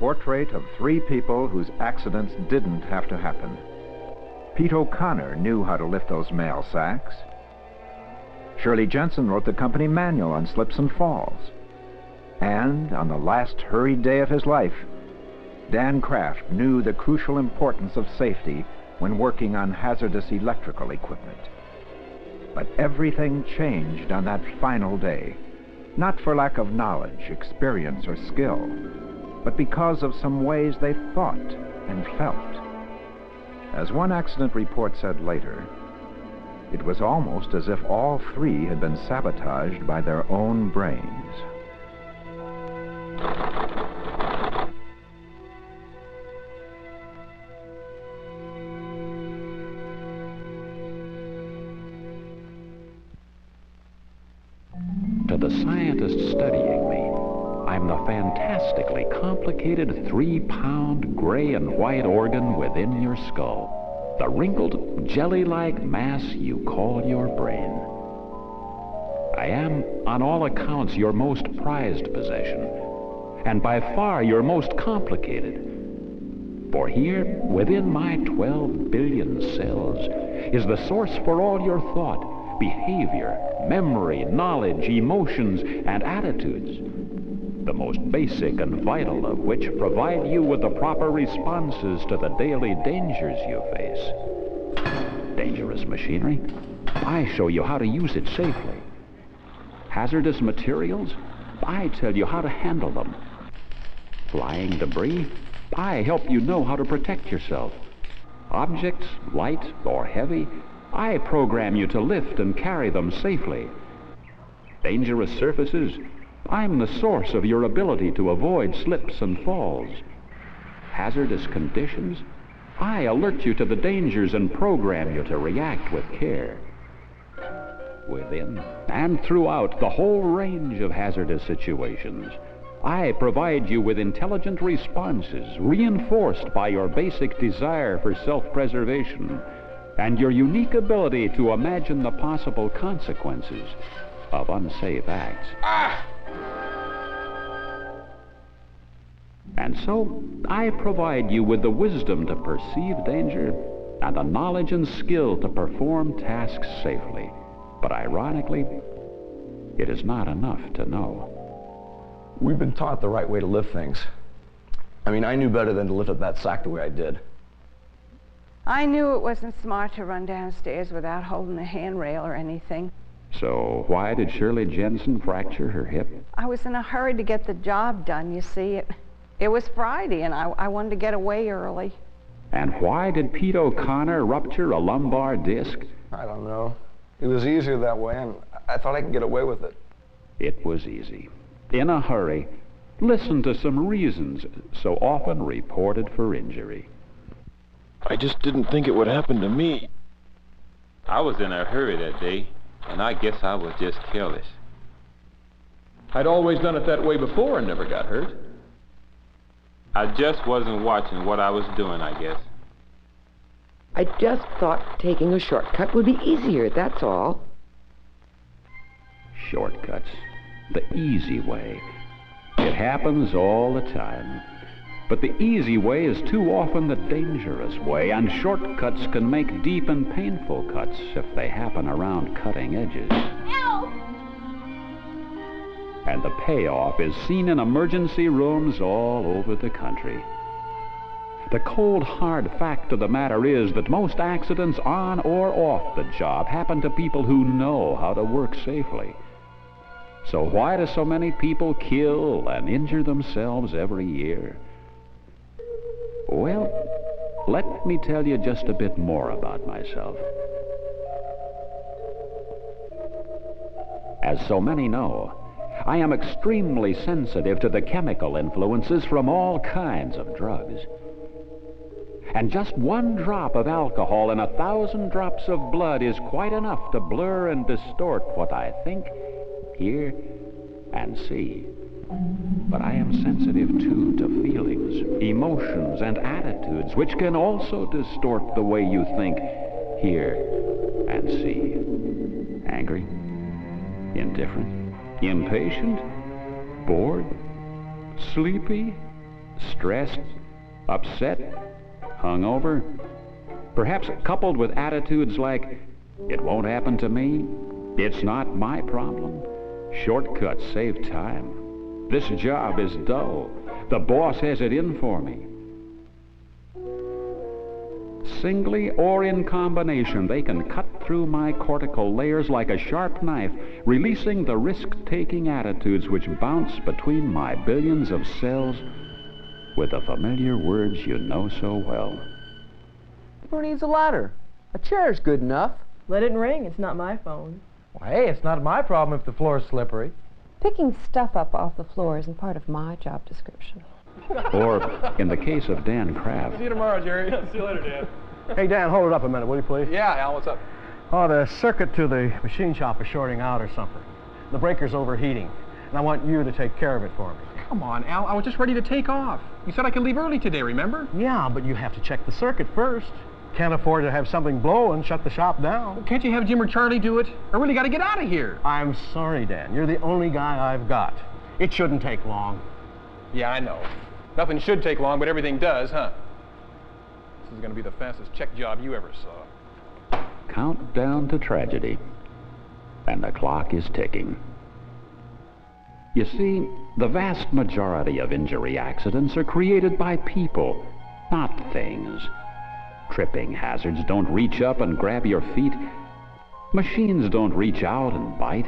portrait of three people whose accidents didn't have to happen. Pete O'Connor knew how to lift those mail sacks. Shirley Jensen wrote the company manual on slips and falls. And on the last hurried day of his life, Dan Kraft knew the crucial importance of safety when working on hazardous electrical equipment. But everything changed on that final day, not for lack of knowledge, experience, or skill, but because of some ways they thought and felt. As one accident report said later, it was almost as if all three had been sabotaged by their own brains. To the scientists studying me, I'm the fantastically complicated 3-pound gray and white organ within your skull, the wrinkled, jelly-like mass you call your brain. I am, on all accounts, your most prized possession, and by far your most complicated. For here, within my 12 billion cells, is the source for all your thought, behavior, memory, knowledge, emotions, and attitudes, the most basic and vital of which provide you with the proper responses to the daily dangers you face. Dangerous machinery? I show you how to use it safely. Hazardous materials? I tell you how to handle them. Flying debris? I help you know how to protect yourself. Objects, light or heavy, I program you to lift and carry them safely. Dangerous surfaces? I'm the source of your ability to avoid slips and falls. Hazardous conditions? I alert you to the dangers and program you to react with care. Within and throughout the whole range of hazardous situations, I provide you with intelligent responses reinforced by your basic desire for self-preservation and your unique ability to imagine the possible consequences of unsafe acts. And so, I provide you with the wisdom to perceive danger and the knowledge and skill to perform tasks safely. But ironically, it is not enough to know. We've been taught the right way to lift things. I mean, I knew better than to lift up that sack the way I did. I knew it wasn't smart to run downstairs without holding a handrail or anything. So why did Shirley Jensen fracture her hip? I was in a hurry to get the job done, you see. It was Friday, and I wanted to get away early. And why did Pete O'Connor rupture a lumbar disc? I don't know. It was easier that way, and I thought I could get away with it. It was easy. In a hurry. Listen to some reasons so often reported for injury. I just didn't think it would happen to me. I was in a hurry that day, and I guess I was just careless. I'd always done it that way before and never got hurt. I just wasn't watching what I was doing, I guess. I just thought taking a shortcut would be easier, that's all. Shortcuts. The easy way. It happens all the time. But the easy way is too often the dangerous way, and shortcuts can make deep and painful cuts if they happen around cutting edges. Help! And the payoff is seen in emergency rooms all over the country. The cold, hard fact of the matter is that most accidents on or off the job happen to people who know how to work safely. So why do so many people kill and injure themselves every year? Well, let me tell you just a bit more about myself. As so many know, I am extremely sensitive to the chemical influences from all kinds of drugs. And just one drop of alcohol in 1,000 drops of blood is quite enough to blur and distort what I think, hear, and see. But I am sensitive, too, to feelings, emotions, and attitudes, which can also distort the way you think, hear, and see. Angry, indifferent, impatient, bored, sleepy, stressed, upset, hungover, perhaps coupled with attitudes like, "It won't happen to me," "It's not my problem," "Shortcuts save time," "This job is dull," "The boss has it in for me." Singly or in combination, they can cut through my cortical layers like a sharp knife, releasing the risk-taking attitudes which bounce between my billions of cells with the familiar words you know so well. Who needs a ladder? A chair's good enough. Let it ring. It's not my phone. Well, hey, it's not my problem if the floor's slippery. Picking stuff up off the floor isn't part of my job description. Or, in the case of Dan Kraft, See you tomorrow, Jerry. See you later, Dan. Hey, Dan, hold it up a minute, will you, please? Yeah, Al, what's up? Oh, the circuit to the machine shop is shorting out or something. The breaker's overheating, and I want you to take care of it for me. Come on, Al. I was just ready to take off. You said I could leave early today, remember? Yeah, but you have to check the circuit first. Can't afford to have something blow and shut the shop down. Well, can't you have Jim or Charlie do it? I really got to get out of here. I'm sorry, Dan. You're the only guy I've got. It shouldn't take long. Yeah, I know. Nothing should take long, but everything does, huh? This is going to be the fastest check job you ever saw. countdown to tragedy, and the clock is ticking. You see, the vast majority of injury accidents are created by people, not things. Tripping hazards don't reach up and grab your feet. Machines don't reach out and bite.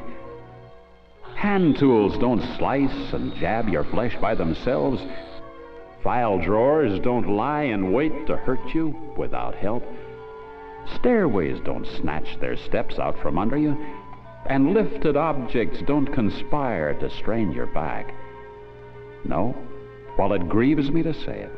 Hand tools don't slice and jab your flesh by themselves. File drawers don't lie in wait to hurt you without help. Stairways don't snatch their steps out from under you. And lifted objects don't conspire to strain your back. No, while it grieves me to say it,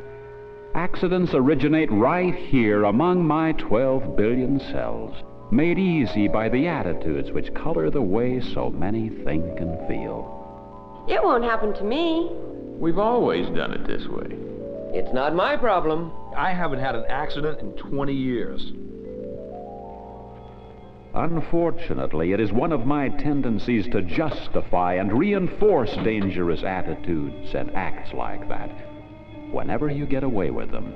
accidents originate right here among my 12 billion cells, made easy by the attitudes which color the way so many think and feel. It won't happen to me. We've always done it this way. It's not my problem. I haven't had an accident in 20 years. Unfortunately, it is one of my tendencies to justify and reinforce dangerous attitudes and acts like that whenever you get away with them.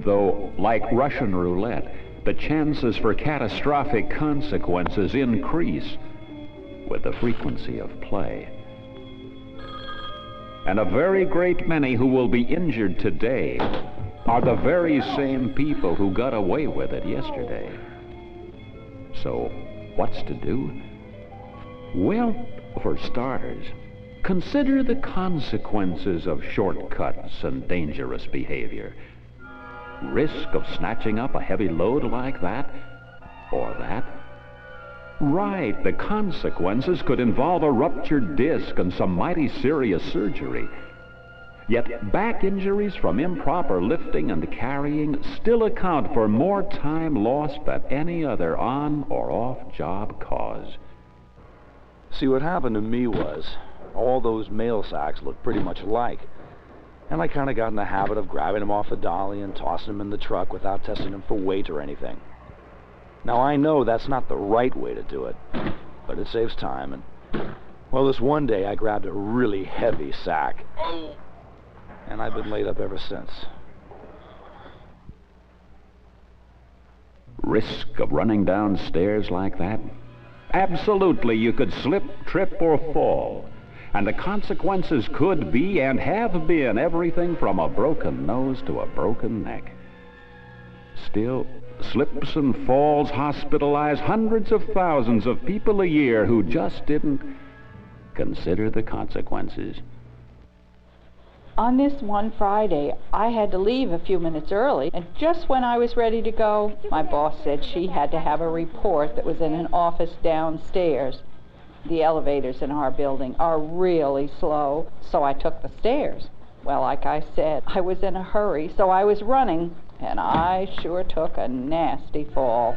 Though, like Russian roulette, the chances for catastrophic consequences increase with the frequency of play. And a very great many who will be injured today are the very same people who got away with it yesterday. So, what's to do? Well, for starters, consider the consequences of shortcuts and dangerous behavior. Risk of snatching up a heavy load like that, or that. Right, the consequences could involve a ruptured disc and some mighty serious surgery. Yet back injuries from improper lifting and carrying still account for more time lost than any other on or off job cause. See, what happened to me was, all those mail sacks looked pretty much alike. And I kind of got in the habit of grabbing them off the dolly and tossing them in the truck without testing them for weight or anything. Now, I know that's not the right way to do it, but it saves time. And, well, this one day I grabbed a really heavy sack. And I've been laid up ever since. Risk of running down stairs like that? Absolutely, you could slip, trip, or fall. And the consequences could be and have been everything from a broken nose to a broken neck. Still, slips and falls hospitalize hundreds of thousands of people a year who just didn't consider the consequences. On this one Friday, I had to leave a few minutes early, and just when I was ready to go, my boss said she had to have a report that was in an office downstairs. The elevators in our building are really slow, so I took the stairs. Well, like I said, I was in a hurry, so I was running, and I sure took a nasty fall.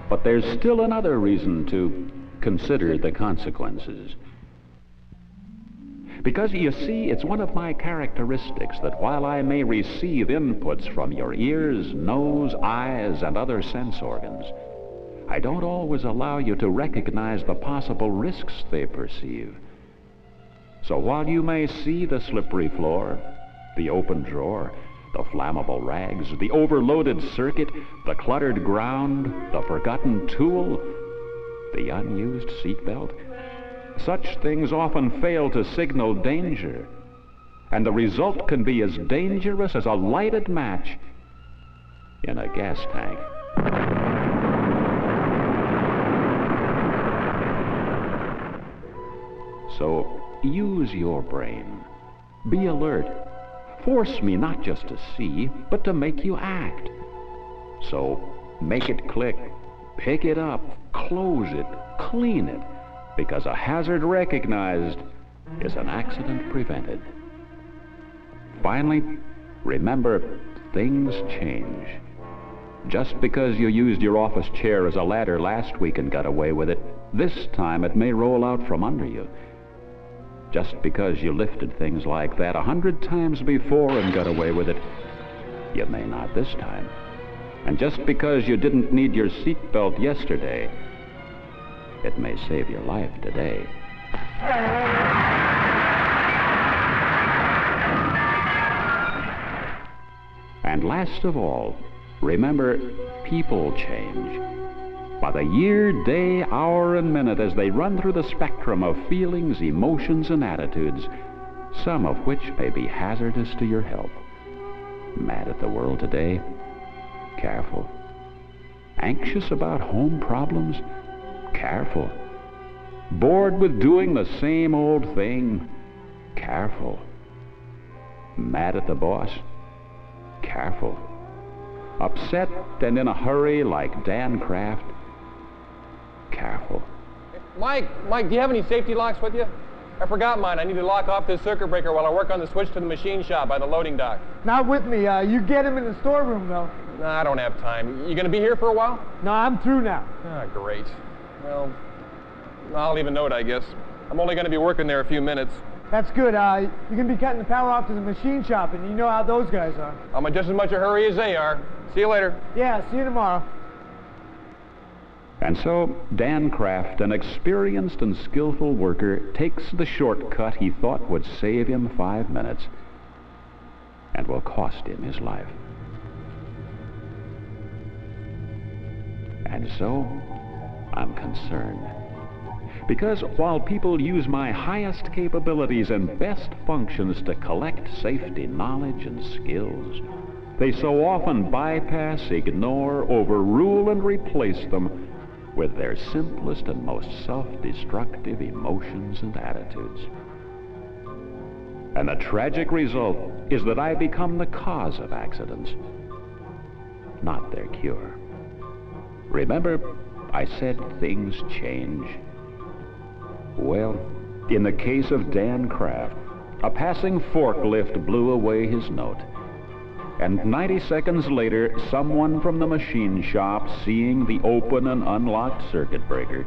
But there's still another reason to consider the consequences. Because, you see, it's one of my characteristics that while I may receive inputs from your ears, nose, eyes, and other sense organs, I don't always allow you to recognize the possible risks they perceive. So while you may see the slippery floor, the open drawer, the flammable rags, the overloaded circuit, the cluttered ground, the forgotten tool, the unused seatbelt, such things often fail to signal danger, and the result can be as dangerous as a lighted match in a gas tank. So use your brain. Be alert. Force me not just to see, but to make you act. So make it click. Pick it up. Close it. Clean it. Because a hazard recognized is an accident prevented. Finally, remember, things change. Just because you used your office chair as a ladder last week and got away with it, this time it may roll out from under you. Just because you lifted things like that 100 times before and got away with it, you may not this time. And just because you didn't need your seatbelt yesterday, it may save your life today. And last of all, remember, people change. By the year, day, hour, and minute as they run through the spectrum of feelings, emotions, and attitudes, some of which may be hazardous to your health. Mad at the world today? Careful. Anxious about home problems? Careful. Bored with doing the same old thing? Careful. Mad at the boss? Careful. Upset and in a hurry like Dan Kraft? Careful. Mike, do you have any safety locks with you? I forgot mine. I need to lock off this circuit breaker while I work on the switch to the machine shop by the loading dock. Not with me. You get him in the storeroom, though. Nah, I don't have time. You gonna be here for a while? No, I'm through now. Ah, great. Well, I'll leave a note, I guess. I'm only gonna be working there a few minutes. That's good. You're gonna be cutting the power off to the machine shop, and you know how those guys are. I'm in just as much a hurry as they are. See you later. Yeah, see you tomorrow. And so, Dan Kraft, an experienced and skillful worker, takes the shortcut he thought would save him 5 minutes and will cost him his life. And so, I'm concerned. Because while people use my highest capabilities and best functions to collect safety knowledge and skills, they so often bypass, ignore, overrule, and replace them with their simplest and most self-destructive emotions and attitudes. And the tragic result is that I become the cause of accidents, not their cure. Remember, I said things change. Well, in the case of Dan Kraft, a passing forklift blew away his note. And 90 seconds later, someone from the machine shop, seeing the open and unlocked circuit breaker,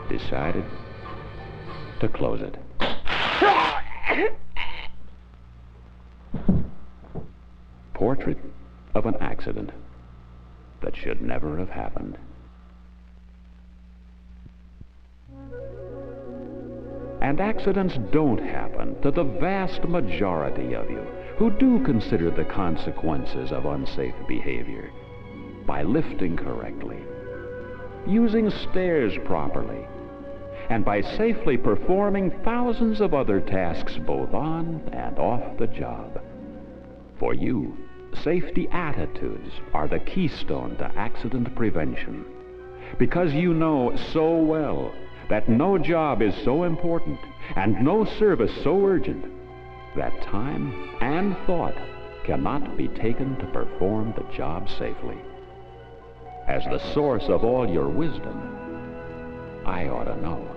decided to close it. Portrait of an accident that should never have happened. And accidents don't happen to the vast majority of you who do consider the consequences of unsafe behavior by lifting correctly, using stairs properly, and by safely performing thousands of other tasks both on and off the job. For you, safety attitudes are the keystone to accident prevention, because you know so well that no job is so important and no service so urgent that time and thought cannot be taken to perform the job safely. As the source of all your wisdom, I ought to know.